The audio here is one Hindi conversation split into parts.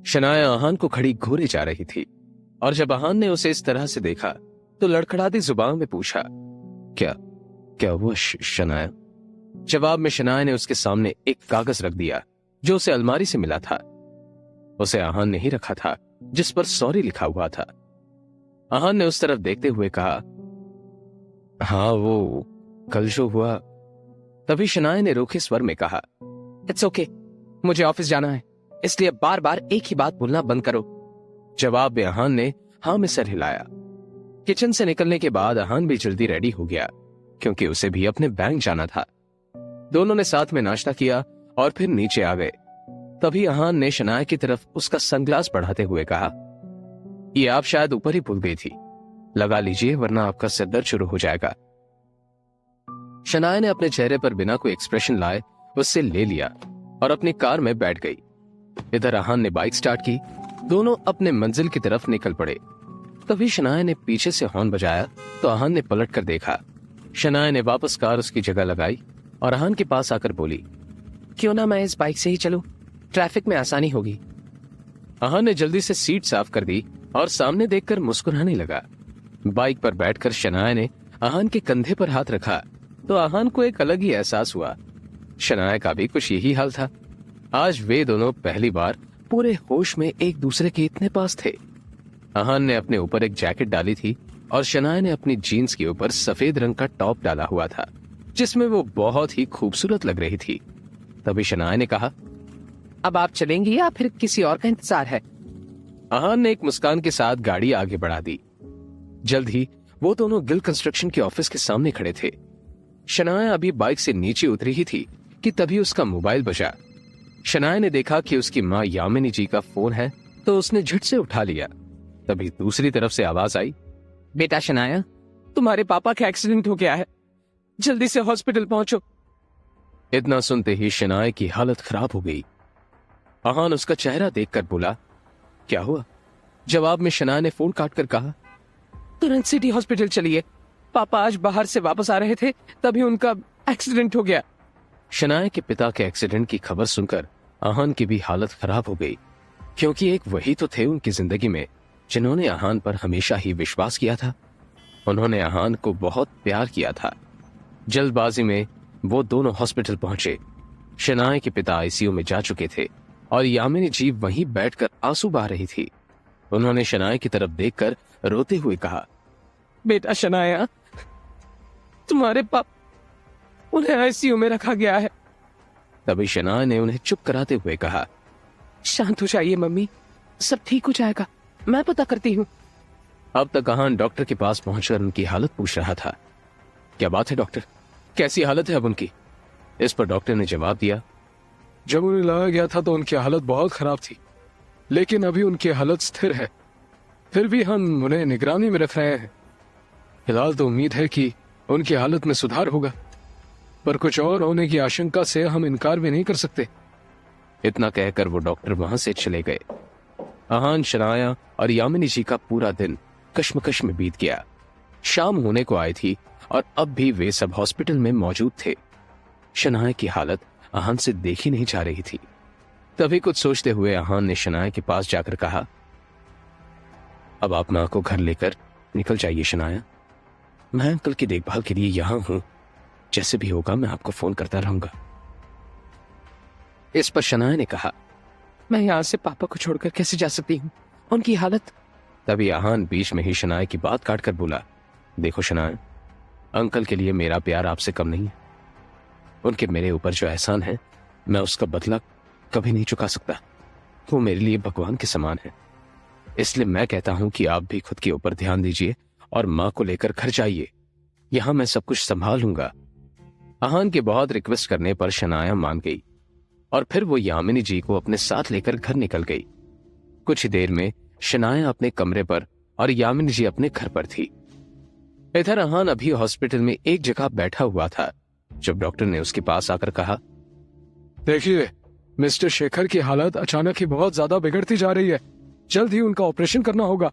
शनाया आहान को खड़ी घूरे जा रही थी और जब आहान ने उसे इस तरह से देखा तो लड़खड़ाती जुबान में पूछा, क्या क्या हुआ शनाया? जवाब में शनाया ने उसके सामने एक कागज रख दिया जो उसे अलमारी से मिला था। उसे आहान ने ही रखा था, जिस पर सॉरी लिखा हुआ था। आहान ने उस तरफ देखते हुए कहा, हाँ वो कल जो हुआ। तभी शनाया ने रूखे स्वर में कहा, इट्स ओके, मुझे ऑफिस जाना है, इसलिए बार बार एक ही बात बोलना बंद करो। जवाब में आहान ने हाँ में सर हिलाया। किचन से निकलने के बाद आहान भी जल्दी रेडी हो गया क्योंकि उसे भी अपने बैंक जाना था। दोनों ने साथ में नाश्ता किया और फिर नीचे आ गए। तभी आहान ने शनाया की तरफ उसका सनग्लास बढ़ाते हुए कहा, ये आप शायद ऊपर ही भूल गई थी, लगा लीजिए वरना आपका सिर दर्द शुरू हो जाएगा। शनाया ने अपने चेहरे पर बिना कोई एक्सप्रेशन लाए उससे ले लिया और अपनी कार में बैठ गई। इधर आहान ने बाइक स्टार्ट की। दोनों अपने मंजिल की तरफ निकल पड़े। तभी शनाया ने पीछे से हॉर्न बजाया तो आहान ने पलट कर देखा। शनाया ने वापस कार उसकी जगह लगाई और आहान के पास आकर बोली, क्यों ना मैं इस बाइक से ही चलूं, ट्रैफिक में आसानी होगी। आहान ने जल्दी से सीट साफ कर दी और सामने देखकर मुस्कुराने लगा। बाइक पर बैठकर शनाया ने आहान के कंधे पर हाथ रखा तो आहान को एक अलग ही एहसास हुआ। शनाया का भी कुछ यही हाल था। आज वे दोनों पहली बार पूरे होश में एक दूसरे के इतने पास थे। आहान ने अपने ऊपर एक जैकेट डाली थी और शनाया ने अपनी जीन्स के ऊपर सफेद रंग का टॉप डाला हुआ था जिसमें वो बहुत ही खूबसूरत लग रही थी। तभी शनाया ने कहा, अब आप चलेंगी या फिर किसी और का इंतजार है? आहान ने एक मुस्कान के साथ गाड़ी आगे बढ़ा दी। जल्द ही वो दोनों गिल कंस्ट्रक्शन के ऑफिस के सामने खड़े थे। शनाया अभी बाइक से नीचे उतरी ही थी कि तभी उसका मोबाइल बजा। शनाया ने देखा कि उसकी माँ यामिनी जी का फोन है तो उसने झट से उठा लिया। तभी दूसरी तरफ से आवाज आई, बेटा शनाया, तुम्हारे पापा का एक्सीडेंट हो गया है, जल्दी से हॉस्पिटल पहुंचो। इतना सुनते ही शनाया की हालत खराब हो गई। आहान उसका चेहरा देखकर बोला, क्या हुआ? जवाब में शनाया ने फोन काटकर कहा, तुरंत सिटी हॉस्पिटल चलिए, पापा आज बाहर से वापस आ रहे थे तभी उनका एक्सीडेंट हो गया। शनाया के पिता के एक्सीडेंट की खबर सुनकर आहान की भी हालत खराब हो गई क्योंकि एक वही तो थे उनकी जिंदगी में जिन्होंने आहान पर हमेशा ही विश्वास किया था। उन्होंने आहान को बहुत प्यार किया था। जल्दबाजी में वो दोनों हॉस्पिटल पहुंचे। शनाया के पिता आईसीयू में जा चुके थे और यामिनी जी वहीं बैठकर आंसू बहा रही थी। उन्होंने शनाया की तरफ देखकर रोते हुए कहा, बेटा शनाया, तुम्हारे पापा, उन्हें आईसीयू में रखा गया है। तभी शनाया ने उन्हें चुप कराते हुए कहा, शांत हो जाइए मम्मी, सब ठीक हो जाएगा, मैं पता करती हूँ। अब तक आहान डॉक्टर के पास पहुंचकर उनकी हालत पूछ रहा था। क्या बात है डॉक्टर, कैसी हालत है अब उनकी? इस पर डॉक्टर ने जवाब दिया, जब उन्हें लाया गया था तो उनकी हालत बहुत खराब थी, लेकिन अभी उनकी हालत स्थिर है। फिर भी हम उन्हें निगरानी में रख रहे हैं। फिलहाल तो उम्मीद है कि उनकी हालत में सुधार होगा, पर कुछ और होने की आशंका से हम इनकार भी नहीं कर सकते। इतना कहकर वो डॉक्टर वहां से चले गए। आहान, शनाया और यामिनी जी का पूरा दिन कश्मकश में बीत गया। शाम होने को आई थी और अब भी वे सब हॉस्पिटल में मौजूद थे। शनाया की हालत आहान से देखी नहीं जा रही थी। तभी कुछ सोचते हुए आहान ने शनाया के पास जाकर कहा, अब आप मां को घर लेकर निकल जाइए शनाया, मैं अंकल की देखभाल के लिए यहां हूं, जैसे भी होगा मैं आपको फोन करता रहूंगा। इस पर शनाया ने कहा, मैं यहां से पापा को छोड़कर कैसे जा सकती हूँ, उनकी हालत। तभी आहान बीच में ही शनाया की बात काटकर बोला, देखो शनाया, अंकल के लिए मेरा प्यार आपसे कम नहीं है। उनके मेरे ऊपर जो एहसान है मैं उसका बदला कभी नहीं चुका सकता। वो मेरे लिए भगवान के समान है। इसलिए मैं कहता हूं कि आप भी खुद के ऊपर ध्यान दीजिए और मां को लेकर घर जाइए, यहां मैं सब कुछ संभाल लूंगा। आहान के बहुत रिक्वेस्ट करने पर शनाया मान गई और फिर वो यामिनी जी को अपने साथ लेकर घर निकल गई। कुछ ही देर में शनाया अपने कमरे पर और यामिनी जी अपने घर पर थी। इधर आहान अभी हॉस्पिटल में एक जगह बैठा हुआ था जब डॉक्टर ने उसके पास आकर कहा, देखिए, मिस्टर शेखर की हालत अचानक ही बहुत ज्यादा बिगड़ती जा रही है, जल्द ही उनका ऑपरेशन करना होगा।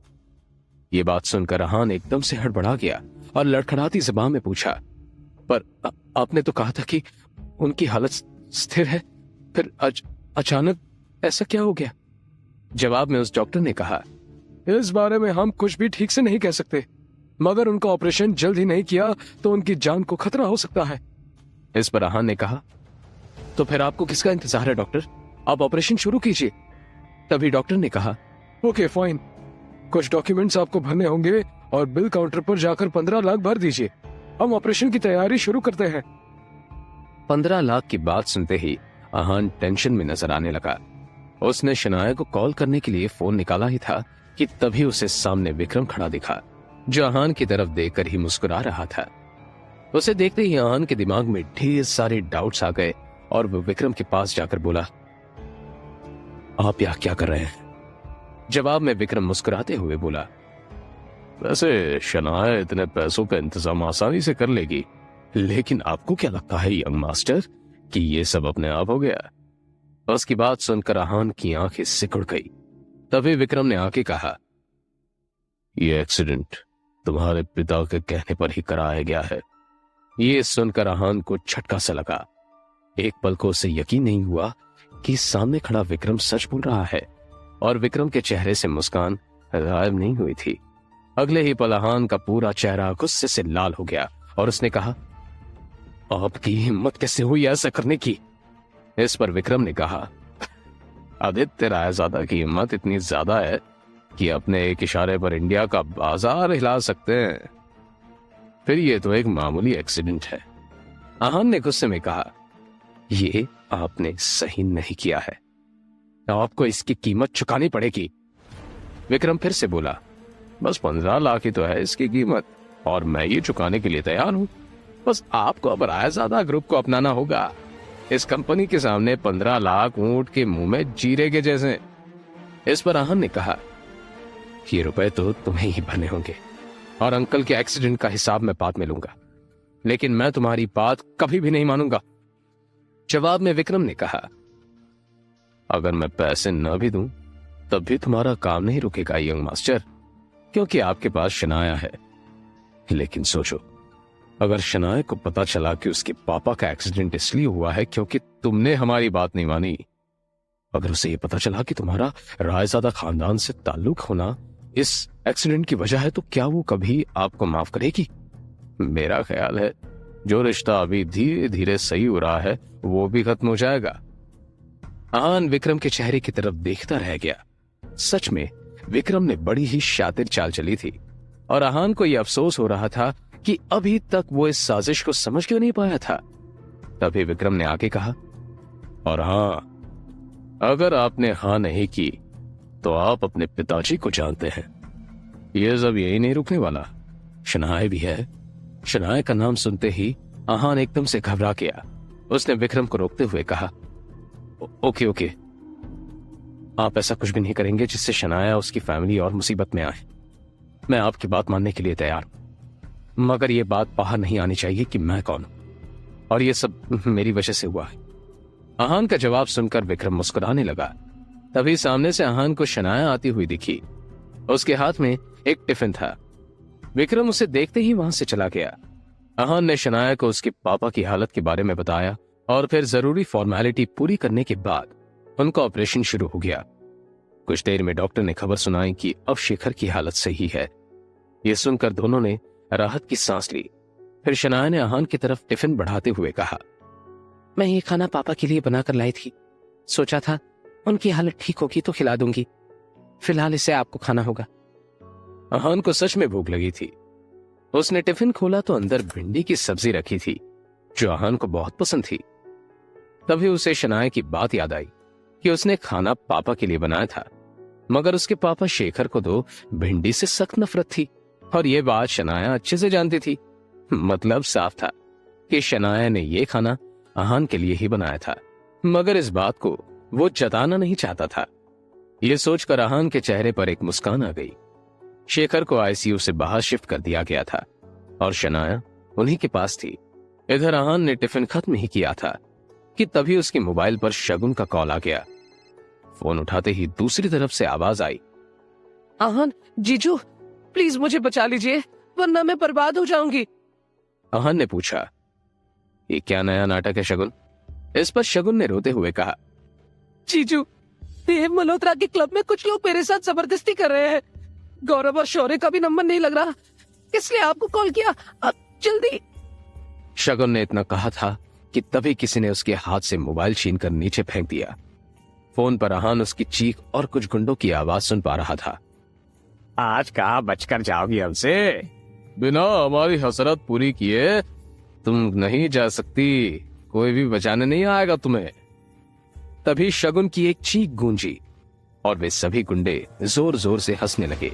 ये बात सुनकर आहान एकदम से हड़बड़ा गया और लड़खड़ाती ज़बान में पूछा, पर आपने तो कहा था कि उनकी हालत स्थिर है, फिर अचानक ऐसा क्या हो गया? जवाब में उस डॉक्टर ने कहा, इस बारे में हम कुछ भी ठीक से नहीं कह सकते, मगर उनका ऑपरेशन जल्द ही नहीं किया तो उनकी जान को खतरा हो सकता है। इस पर आहान ने कहा, तो फिर आपको किसका इंतजार है डॉक्टर, आप ऑपरेशन शुरू कीजिए। तभी डॉक्टर ने कहा, ओके फाइन, कुछ डॉक्यूमेंट्स आपको भरने होंगे और बिल काउंटर पर जाकर 15 लाख भर दीजिए। हम ऑपरेशन की तैयारी शुरू करते हैं। 15 लाख की बात सुनते ही आहान टेंशन में नजर आने लगा। उसने शनाया को कॉल करने के लिए फोन निकाला ही था कि तभी उसे सामने विक्रम खड़ा दिखा, जो आहान की तरफ देखकर ही मुस्कुरा रहा था। उसे देखते ही आहान के दिमाग में ढेर सारे डाउट्स आ गए और वो विक्रम के पास जाकर बोला, आप यहाँ क्या कर रहे हैं? जवाब में विक्रम मुस्कुराते हुए बोला, वैसे शनाया इतने पैसों का इंतजाम आसानी से कर लेगी, लेकिन आपको क्या लगता है यंग मास्टर कि ये सब अपने आप हो गया? उसकी बात सुनकर आहान की आंखें सिकुड़ गई। तभी विक्रम ने आके कहा, ये एक्सीडेंट तुम्हारे पिता के कहने पर ही कराया गया है। ये सुनकर आहान को झटका सा लगा। एक पल को उसे यकीन नहीं हुआ कि सामने खड़ा विक्रम सच बोल रहा है, और विक्रम के चेहरे से मुस्कान गायब नहीं हुई थी। अगले ही पल आहान का पूरा चेहरा गुस्से से लाल हो गया और उसने कहा, आपकी हिम्मत कैसे हुई ऐसा करने की? इस पर विक्रम ने कहा, आदित्य रायजादा की हिम्मत इतनी ज्यादा है कि अपने एक इशारे पर इंडिया का बाजार हिला सकते हैं, फिर ये तो एक मामूली एक्सीडेंट है। आहान ने गुस्से में कहा, ये आपने सही नहीं किया है, आपको इसकी कीमत चुकानी पड़ेगी। विक्रम फिर से बोला, बस 15 लाख ही तो है इसकी कीमत और मैं ये चुकाने के लिए तैयार हूं। बस आपको अब रायजादा ग्रुप को अपनाना होगा। इस कंपनी के सामने 15 लाख ऊंट के मुंह में जीरे के जैसे। इस पर आहान ने कहा, ये रुपए तो तुम्हें ही भरने होंगे और अंकल के एक्सीडेंट का हिसाब मैं बाद में लूंगा, लेकिन मैं तुम्हारी बात कभी भी नहीं मानूंगा। जवाब में विक्रम ने कहा, अगर मैं पैसे न भी दूं तब भी तुम्हारा काम नहीं रुकेगा यंग मास्टर, क्योंकि आपके पास शनाया है। लेकिन सोचो, अगर शनाया को पता चला कि उसके पापा का एक्सीडेंट इसलिए हुआ है क्योंकि तुमने हमारी बात नहीं मानी, अगर उसे ये पता चला कि तुम्हारा रायजादा खानदान से ताल्लुक होना इस एक्सीडेंट की वजह है, तो क्या वो कभी आपको माफ करेगी? मेरा ख्याल है जो रिश्ता अभी धीरे धीरे सही हो रहा है वो भी खत्म हो जाएगा। आहान विक्रम के चेहरे की तरफ देखता रह गया। सच में विक्रम ने बड़ी ही शातिर चाल चली थी और आहान को यह अफसोस हो रहा था कि अभी तक वो इस साजिश को समझ क्यों नहीं पाया था। तभी विक्रम ने आगे कहा, और हाँ, अगर आपने हाँ नहीं की तो आप अपने पिताजी को जानते हैं। ये सब यही नहीं रुकने वाला, शनाया भी है। शनाया का नाम सुनते ही आहान एकदम से घबरा गया। उसने विक्रम को रोकते हुए कहा, ओके ओके, आप ऐसा कुछ भी नहीं करेंगे जिससे शनाया उसकी फैमिली और मुसीबत में आए। मैं आपकी बात मानने के लिए तैयार हूं, मगर यह बात बाहर नहीं आनी चाहिए कि मैं कौन हूं और यह सब मेरी वजह से हुआ है। आहान का जवाब सुनकर विक्रम मुस्कुराने लगा। तभी सामने से आहान को शनाया आती हुई दिखी। उसके हाथ में एक टिफिन था। विक्रम उसे देखते ही वहां से चला गया। आहान ने शनाया को उसके पापा की हालत के बारे में बताया और फिर जरूरी फॉर्मेलिटी पूरी करने के बाद उनका ऑपरेशन शुरू हो गया। कुछ देर में डॉक्टर ने खबर सुनाई कि अब शेखर की हालत सही है। यह सुनकर दोनों ने राहत की सांस ली। फिर शनाया ने आहान की तरफ टिफिन बढ़ाते हुए कहा, मैं ये खाना पापा के लिए बनाकर लाई थी, सोचा था उनकी हालत ठीक होगी तो खिला दूंगी, फिलहाल इसे आपको खाना होगा। आहान को सच में भूख लगी थी। उसने टिफिन खोला तो अंदर भिंडी की सब्जी रखी थी जो आहान को बहुत पसंद थी। तभी उसे शनाया की बात याद आई कि उसने खाना पापा के लिए बनाया था, मगर उसके पापा शेखर को तो भिंडी से सख्त नफरत थी और यह बात शनाया अच्छे से जानती थी। मतलब साफ था कि शनाया ने यह खाना आहान के लिए ही बनाया था, मगर इस बात को वो जताना नहीं चाहता था। यह सोचकर आहान के चेहरे पर एक मुस्कान आ गई। शेखर को आईसीयू से बाहर शिफ्ट कर दिया गया था और शनाया उन्हीं के पास थी। इधर आहान ने टिफिन खत्म ही किया था कि तभी उसके मोबाइल पर शगुन का कॉल आ गया। फोन उठाते ही दूसरी तरफ से आवाज आई, आहान जीजू प्लीज मुझे बचा लीजिए वरना मैं बर्बाद हो जाऊंगी। आहान ने पूछा, ये क्या नया नाटक है शगुन? इस पर शगुन ने रोते हुए कहा, जीजू देव मल्होत्रा के क्लब में कुछ लोग मेरे साथ जबरदस्ती कर रहे हैं। गौरव और शौर्य का भी नंबर नहीं लग रहा, इसलिए आपको कॉल किया। अब जल्दी। शगुन ने इतना कहा था कि तभी किसी ने उसके हाथ से मोबाइल छीनकर नीचे फेंक दिया। फोन पर अहान उसकी चीख और कुछ गुंडों की आवाज सुन पा रहा था। आज कहाँ बचकर जाओगी हमसे? बिना हमारी हसरत पूरी किए तुम नहीं जा सकती, कोई भी बचाने नहीं आएगा तुम्हें। तभी शगुन की एक चीख गूंजी और वे सभी गुंडे जोर जोर से हंसने लगे।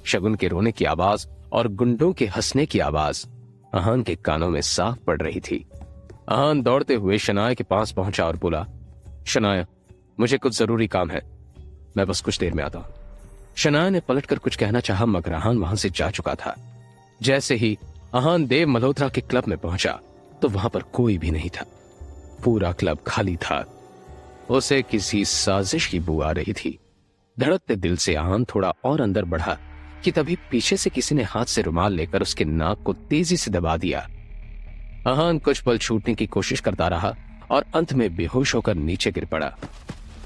शगुन के रोने की आवाज और गुंडों के हंसने की आवाज अहान के कानों में साफ पड़ रही थी। अहान दौड़ते हुए शनाया के पास पहुंचा और बोला, शनाया, मुझे कुछ जरूरी काम है, मैं बस कुछ देर में आता हूं। शनाया ने पलटकर कुछ कहना चाहा, मगर अहान वहां से जा चुका था। जैसे ही अहान देव मल्होत्रा के क्लब में पहुंचा तो वहां पर कोई भी नहीं था। पूरा क्लब खाली था। उसे किसी साजिश की बू आ रही थी। धड़कते दिल से अहान थोड़ा और अंदर बढ़ा कि तभी पीछे से किसी ने हाथ से रुमाल लेकर उसके नाक को तेजी से दबा दिया। अहान कुछ पल छूटने की कोशिश करता रहा और अंत में बेहोश होकर नीचे गिर पड़ा।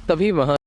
तभी वहां